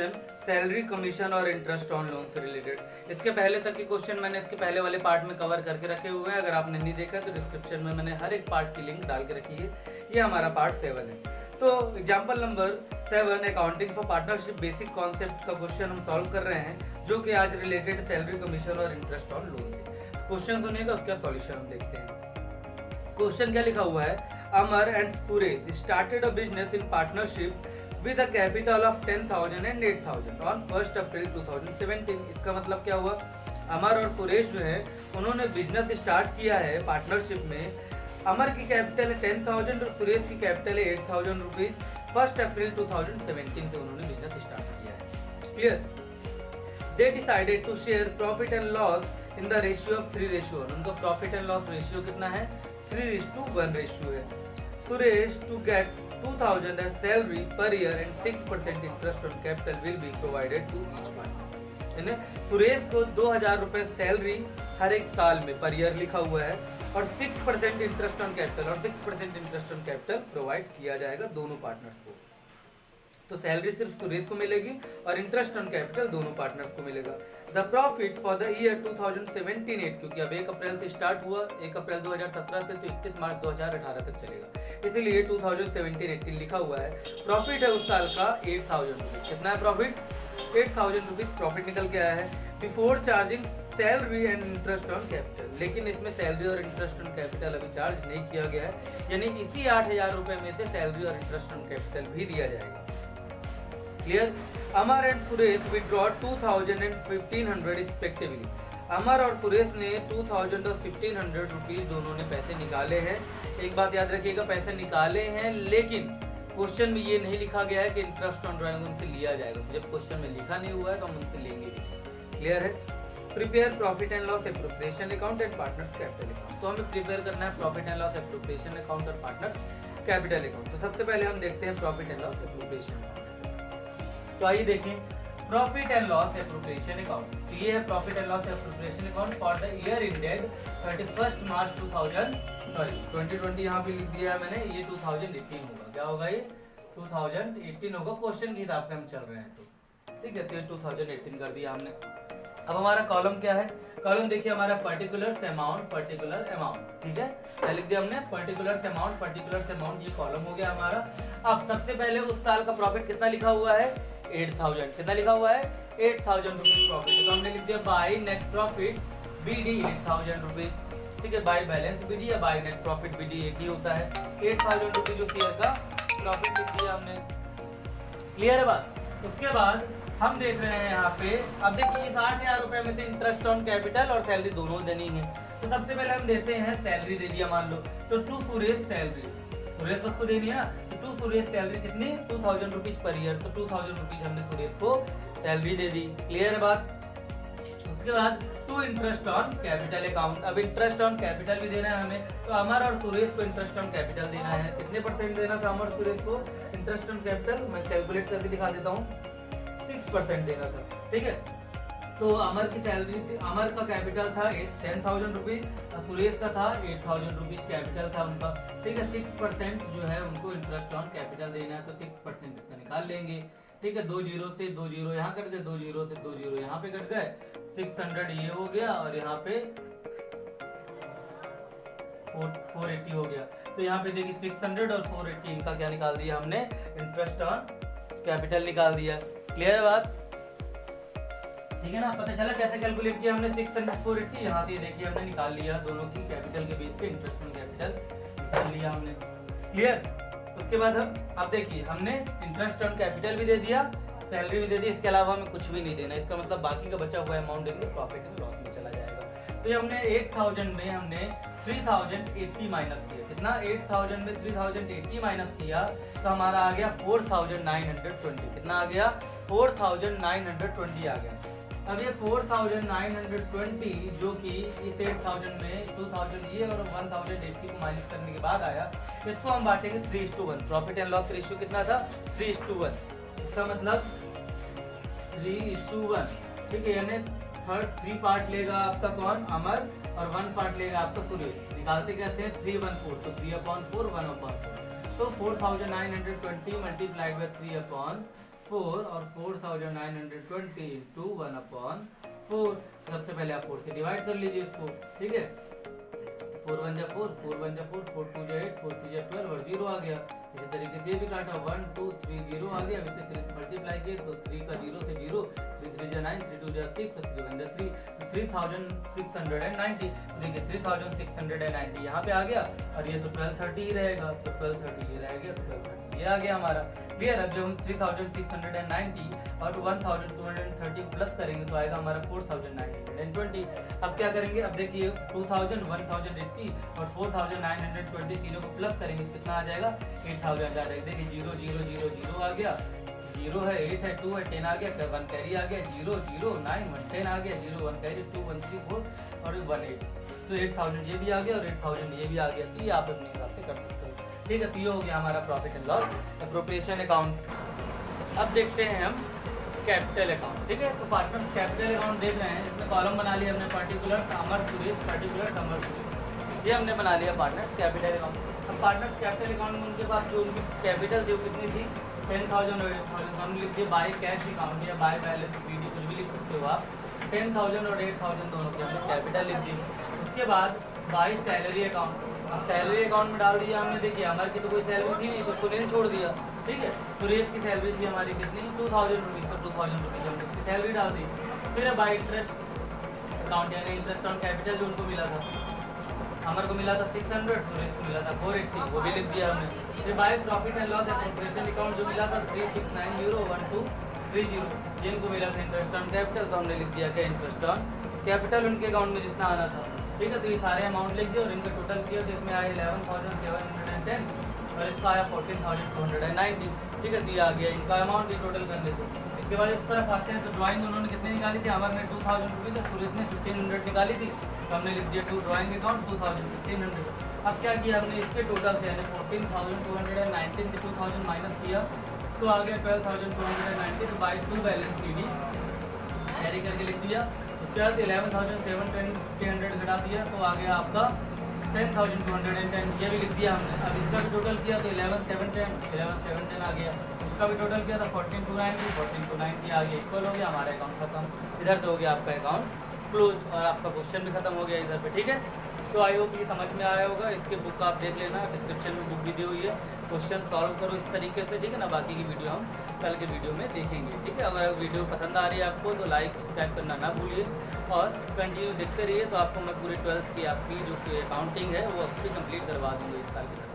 Question salary, commission और interest on loan से related. इसके पहले तक के क्वेश्चन मैंने इसके पहले वाले पार्ट में कवर करके रखे हुए हैं। अगर आपने नहीं देखा तो डिस्क्रिप्शन में मैंने हर एक पार्ट की लिंक डाल के रखी है। ये हमारा पार्ट 7 है। तो example number 7, accounting for partnership basic concept का क्वेश्चन हम सॉल्व कर रहे हैं, जो कि आज रिलेटेड सैलरी, कमीशन और इंटरेस्ट ऑन लोन से। क्वेश्चन सुनिएगा, उसका सॉल्यूशन हम देखते हैं। क्वेश्चन क्या लिखा हुआ है, Amar and Suresh started a business in partnership with a capital of 10,000 and 8,000 on 1 April 2017। इसका मतलब क्या हुआ, अमर और सुरेश जो है उन्होंने बिजनेस स्टार्ट किया है पार्टनरशिप में। अमर की कैपिटल है 10,000 और सुरेश की कैपिटल है 8,000 रुपीज। 1 अप्रैल 2017 से उन्होंने बिजनेस स्टार्ट किया है। Clear? They decided to share profit and loss in the ratio of 3:1। उनका प्रॉफिट एंड लॉस रेशियो कितना है, 3:1 रेशियो है। Suresh to get 2,000 as salary per year and 6% interest on capital will be provided to each partner। यानी सुरेश को 2,000 रुपए salary हर एक साल में पर ईयर लिखा हुआ है और 6% इंटरेस्ट ऑन कैपिटल और 6% इंटरेस्ट ऑन कैपिटल प्रोवाइड किया जाएगा दोनों पार्टनर्स को। तो सैलरी सिर्फ सुरेश को मिलेगी और इंटरेस्ट ऑन कैपिटल दोनों पार्टनर्स को मिलेगा। The profit for the year 2017-8, क्योंकि अब 1 अप्रैल से स्टार्ट हुआ, 1 अप्रैल 2017 से तो 31 मार्च 2018 तक चलेगा, इसीलिए 2017-18 लिखा हुआ है। प्रॉफिट है उस साल का 8,000 रुपीज। कितना है प्रॉफिट, 8,000 रुपीज प्रॉफिट निकल के आया है। Before charging salary and interest on capital, लेकिन इसमें सैलरी और इंटरेस्ट ऑन कैपिटल अभी चार्ज नहीं किया गया है, यानी इसी 8,000 रुपए में से सैलरी और इंटरेस्ट ऑन कैपिटल भी दिया जाएगा। Clear? Amar and Suresh withdraw 2,000 and 1,500 respectively. Amar और सुरेश ने 2,000 और 1,500 रुपीज दोनों ने पैसे निकाले हैं। एक बात याद रखिएगा, पैसे निकाले हैं, लेकिन क्वेश्चन में ये नहीं लिखा गया है कि इंटरेस्ट ऑन ड्राइंग उनसे लिया जाएगा। जब क्वेश्चन में लिखा नहीं हुआ है तो हम उनसे लेंगे भी। क्लियर है? Prepare profit and loss appropriation account and partners capital account. तो हमें प्रिपेयर करना है profit and loss appropriation account और पार्टनर्स कैपिटल अकाउंट। तो सबसे पहले हम देखते हैं profit and loss appropriation account. तो आइए देखें profit and loss appropriation account. तो ये है profit and loss appropriation account for the year ended 31 मार्च 2020। यहाँ पे लिख दिया है मैंने, ये 2018 होगा। क्या होगा, ये 2018 होगा। क्वेश्चन के हिसाब से हम चल रहे हैं, तो ठीक है, तो ये 2018 कर दिया हमने। अब हमारा कॉलम क्या है, कॉलम देखिए हमारा पर्टिकुलर अमाउंट, ठीक है, क्या लिख दिया हमने, पर्टिकुलर अमाउंट, ये कॉलम हो गया हमारा। अब सबसे पहले उस साल का प्रॉफिट कितना लिखा हुआ है, 8,000। कितना लिखा हुआ है, 8,000 रुपीज प्रॉफिट। तो हमने लिख दिया by net profit BD 8,000 rupees. ठीक है, बाय बैलेंस BD या बाय नेट प्रॉफिट BD एक ही होता है। 8,000 रुपीज उस ईयर का प्रॉफिट लिख दिया हमने। क्लियर है बात? उसके बाद हम देख रहे हैं यहाँ पे, अब देखिए इस 8,000 रुपए में से इंटरेस्ट ऑन कैपिटल और सैलरी दोनों देनी है। तो सबसे पहले हम देते हैं सैलरी दे दिया मान लो, तो टू सुरेश सैलरी, सुरेश को देनी है ना, तो टू सुरेश सैलरी कितनी, 2,000 रुपीज पर ईयर। तो 2,000 रुपीज हमने सुरेश को सैलरी दे दी। क्लियर बात? उसके बाद to interest on capital account. अब इंटरेस्ट ऑन कैपिटल भी देना है हमें, तो अमर और सुरेश को इंटरेस्ट ऑन कैपिटल देना है। कितने परसेंट देना था अमर सुरेश को इंटरेस्ट ऑन कैपिटल, मैं कैलकुलेट करके दिखा देता हूँ, 6% देना था। ठीक है, तो अमर की सैलरी, अमर का कैपिटल था 10,000 रुपीज, सुरेश का था 8,000 रुपीज कैपिटल था उनका। ठीक है, 6% जो है उनको इंटरेस्ट ऑन कैपिटल देना है, तो 6% इसका निकाल लेंगे। ठीक है, 2 जीरो से 2 जीरो यहाँ कट गए, 2 जीरो से 2 जीरो यहाँ पे कट गए, 600 ये हो गया और यहाँ पे 480 हो गया। तो यहाँ पे देखिए 600 और 480 इनका क्या निकाल दिया हमने, इंटरेस्ट ऑन कैपिटल निकाल दिया। क्लियर है बात? ठीक है ना, पता चला कैसे कैलकुलेट किया हमने, 600 480 यहाँ से देखिए हमने निकाल लिया, दोनों की कैपिटल के बेस पे इंटरेस्ट ऑन कैपिटल निकाल लिया हमने। क्लियर? उसके बाद अब देखिए हमने इंटरेस्ट ऑन कैपिटल भी दे दिया, सैलरी भी दे दी, इसके अलावा हमें कुछ भी नहीं देना। इसका मतलब बाकी का बचा हुआ अमाउंट देंगे प्रॉफिट एंड लॉस में चला जाएगा। तो ये हमने 8,000 में हमने 3,080 माइनस किया। कितना, 8,000 में 3,080 माइनस किया तो हमारा आ गया 4,920। कितना आ गया, 4,920 आ गया। अब ये 4,920 जो कि इस 8,000 में 2,000 ये और 1,080 को माइनस करने के बाद आया, इसको हम बांटेंगे 3:1। प्रॉफिट एंड लॉस रेशियो कितना था, 3:1। इसका मतलब 3:1। ठीक है, यानी 3 पार्ट लेगा आपका कौन, अमर, और 1 पार्ट लेगा आपका सुरेश। निकालते कैसे हैं, 3/4, तो 3/4 1/4। तो 4,920 मल्टीप्लाइड बाय 3/4 4 और 4920 इंटू 1/4। सबसे पहले आप 4 से डिवाइड कर लीजिए इसको, ठीक है। 4 1 जा 4, 4 1 जा 4, 4 2 जा 8, 4 3 जा 12 और 0 आ गया। इसी तरीके से ये भी काटा 1 2 3 0 आ गया। इसे 3 से मल्टीप्लाई किए तो 3 का 0 से 0, 3 3 जा 9, 3 2 जा 6 और 3 1 जा 3, तो 3690। देखिए 3690 यहाँ पे आ गया और ये तो 1230 ही रहेगा, तो 1230 ये रह गया, तो 1230 ये आ गया हमारा। क्लियर। अब जब हम 3690 और 1230 को प्लस करेंगे तो आएगा हमारा 4920। अब क्या करेंगे, अब देखिए 2000 1080 और 4920 तीनों को प्लस करेंगे तो कितना आ जाएगा, 8000 आ जाएगा। देखिए 0 0 0 0 आ गया, 0 है, 8 है, 2 है, 10 आ गया, 1 कैरी आ गया, 0 0 9 1 10 आ गया, 0 1 कैरी, 2 1 3 4 और 1 8, तो 8000 ये भी आ गया और 8000 ये भी आ गया। तो ये आप अपने हिसाब से कर सकते हो, ठीक है। तो ये हो गया हमारा profit and loss appropriation account. अब देखते हैं हम कैपिटल अकाउंट, ठीक है। तो पार्टनर कैपिटल अकाउंट देख रहे हैं, इसमें कॉलम बना लिया हमने पर्टिकुलर अमर सुरेश, ये हमने बना लिया पार्टनर कैपिटल अकाउंट। अब पार्टनर कैपिटल अकाउंट में उनके पास जो उनकी कैपिटल जो कितनी थी 10,000 और 8,000, हम लिख दिए बाय कैश अकाउंट या बाय बैलेंस पीडी कुछ भी लिख सकते हो आप। 10,000 और 8,000 दोनों की हमने कैपिटल लिख दी। उसके बाद बाय सैलरी अकाउंट, अब सैलरी अकाउंट में डाल दिया हमने। देखिए हमारी की तो कोई सैलरी थी नहीं तो उसको नहीं छोड़ दिया, ठीक है। सुरेश की सैलरी थी हमारी कितनी 2000 रुपीज़, तो 2000 रुपीज़ हमने उसकी सैलरी डाल दी। फिर है बाय इंटरेस्ट अकाउंट यानी इंटरेस्ट ऑन कैपिटल जो उनको मिला था, अमर को मिला था 600, सुरेश को मिला था 480, वो भी लिख दिया हमने। फिर by profit and loss appropriation account जो मिला था 36901230, ये इनको मिला था इंटरेस्ट ऑन कैपिटल, तो हमने लिख दिया क्या इंटरेस्ट ऑन कैपिटल उनके अकाउंट में जितना आना था, ठीक है। तो ये सारे अमाउंट लिख दिए और इनका टोटल किया तो इसमें आया 11,710 और इसका आया 14,290, ठीक है। दिया आ गया इनका अमाउंट, ये टोटल कर लेते। इसके बाद इस तरफ आते हैं तो ड्राइंग उन्होंने कितनी निकाली थी, अमर ने 2000 रुपीज़ और सुरेश ने 1500 निकाली थी, तो हमने लिख दिया टू ड्राइंग अकाउंट 1500। अब क्या किया हमने इसके टोटल से यानी 14,219 से 2000 माइनस किया तो आ गया 12,290, तो by two balance CD carry करके लिख दिया। उसके बाद 11,700 घटा दिया तो आ गया आपका 10,210, ये भी लिख दिया हमने। अब इसका भी टोटल किया तो 11,710 आ गया, उसका भी टोटल किया था 14,290 आ गया, इक्वल हो गया, हमारा अकाउंट खत्म। इधर से हो गया आपका अकाउंट क्लोज और आपका क्वेश्चन भी खत्म हो गया इधर पे, ठीक है। तो आई होप ये समझ में आया होगा। इसके बुक आप देख लेना, डिस्क्रिप्शन में बुक भी दी हुई है, क्वेश्चन सॉल्व करो इस तरीके से, ठीक है ना। बाकी की वीडियो हम कल के वीडियो में देखेंगे, ठीक है। अगर वीडियो पसंद आ रही है आपको तो लाइक सब्सक्राइब करना ना भूलिए और कंटिन्यू देखते रहिए, तो आपको मैं पूरे 12th की आपकी जो अकाउंटिंग है वो आपकी कंप्लीट करवा दूँगी इस साल की तरफ।